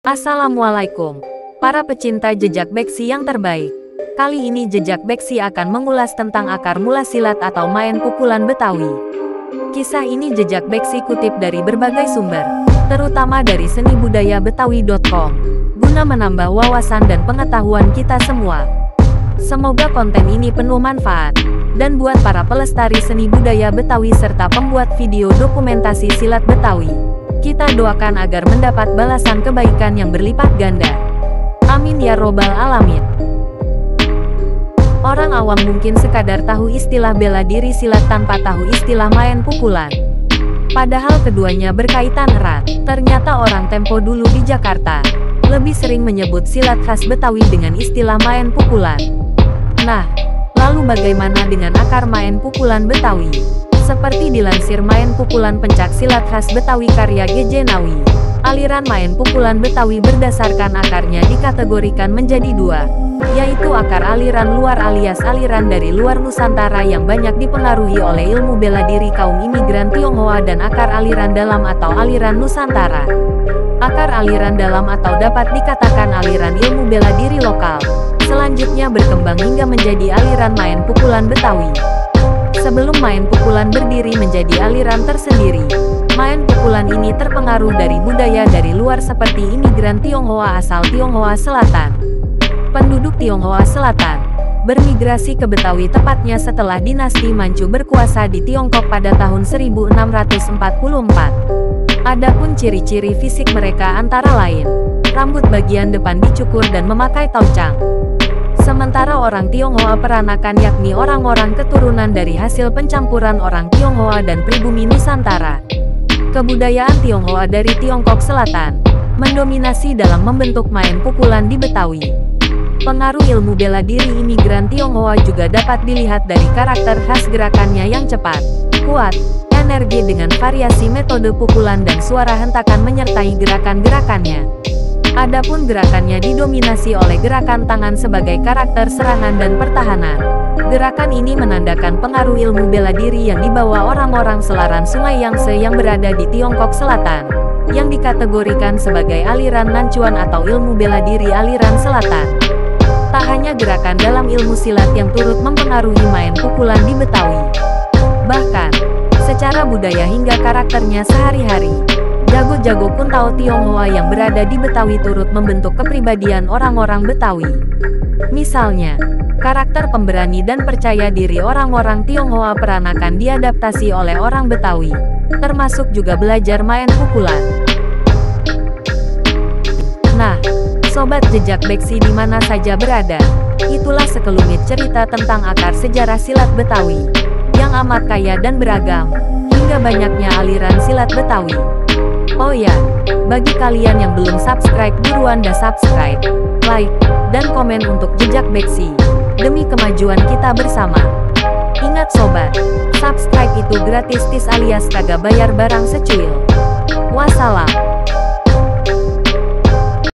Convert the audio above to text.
Assalamualaikum, para pecinta jejak beksi yang terbaik. Kali ini jejak beksi akan mengulas tentang akar mula silat atau main pukulan Betawi. Kisah ini jejak beksi kutip dari berbagai sumber, terutama dari senibudayabetawi.com, guna menambah wawasan dan pengetahuan kita semua. Semoga konten ini penuh manfaat, dan buat para pelestari seni budaya Betawi serta pembuat video dokumentasi silat Betawi, kita doakan agar mendapat balasan kebaikan yang berlipat ganda. Amin ya robbal alamin. Orang awam mungkin sekadar tahu istilah bela diri silat tanpa tahu istilah main pukulan. Padahal keduanya berkaitan erat. Ternyata orang tempo dulu di Jakarta lebih sering menyebut silat khas Betawi dengan istilah main pukulan. Nah, lalu bagaimana dengan akar main pukulan Betawi? Seperti dilansir main pukulan pencak silat khas Betawi karya G.J. Nawi, aliran main pukulan Betawi berdasarkan akarnya dikategorikan menjadi dua, yaitu akar aliran luar alias aliran dari luar Nusantara yang banyak dipengaruhi oleh ilmu bela diri kaum imigran Tionghoa dan akar aliran dalam atau aliran Nusantara. Akar aliran dalam atau dapat dikatakan aliran ilmu bela diri lokal, selanjutnya berkembang hingga menjadi aliran main pukulan Betawi. Sebelum main pukulan berdiri menjadi aliran tersendiri, main pukulan ini terpengaruh dari budaya dari luar seperti imigran Tionghoa asal Tionghoa Selatan. Penduduk Tionghoa Selatan bermigrasi ke Betawi tepatnya setelah dinasti Manchu berkuasa di Tiongkok pada tahun 1644. Adapun ciri-ciri fisik mereka antara lain, rambut bagian depan dicukur dan memakai taucang. Sementara orang Tionghoa peranakan yakni orang-orang keturunan dari hasil pencampuran orang Tionghoa dan pribumi Nusantara. Kebudayaan Tionghoa dari Tiongkok Selatan mendominasi dalam membentuk main pukulan di Betawi. Pengaruh ilmu bela diri imigran Tionghoa juga dapat dilihat dari karakter khas gerakannya yang cepat, kuat, energi dengan variasi metode pukulan dan suara hentakan menyertai gerakan-gerakannya. Adapun gerakannya didominasi oleh gerakan tangan sebagai karakter serangan dan pertahanan. Gerakan ini menandakan pengaruh ilmu bela diri yang dibawa orang-orang selaran Sungai Yangtze yang berada di Tiongkok Selatan, yang dikategorikan sebagai aliran Nanchuan atau ilmu bela diri aliran selatan. Tak hanya gerakan dalam ilmu silat yang turut mempengaruhi main pukulan di Betawi, bahkan secara budaya hingga karakternya sehari-hari, jago-jago kuntao Tionghoa yang berada di Betawi turut membentuk kepribadian orang-orang Betawi. Misalnya, karakter pemberani dan percaya diri orang-orang Tionghoa peranakan diadaptasi oleh orang Betawi, termasuk juga belajar main pukulan. Nah, sobat jejak beksi di mana saja berada, itulah sekelumit cerita tentang akar sejarah silat Betawi, yang amat kaya dan beragam, hingga banyaknya aliran silat Betawi. Oh ya, bagi kalian yang belum subscribe buruan dah subscribe, like, dan komen untuk jejak beksi, demi kemajuan kita bersama. Ingat sobat, subscribe itu gratis tis alias kagak bayar barang secuil. Wassalam.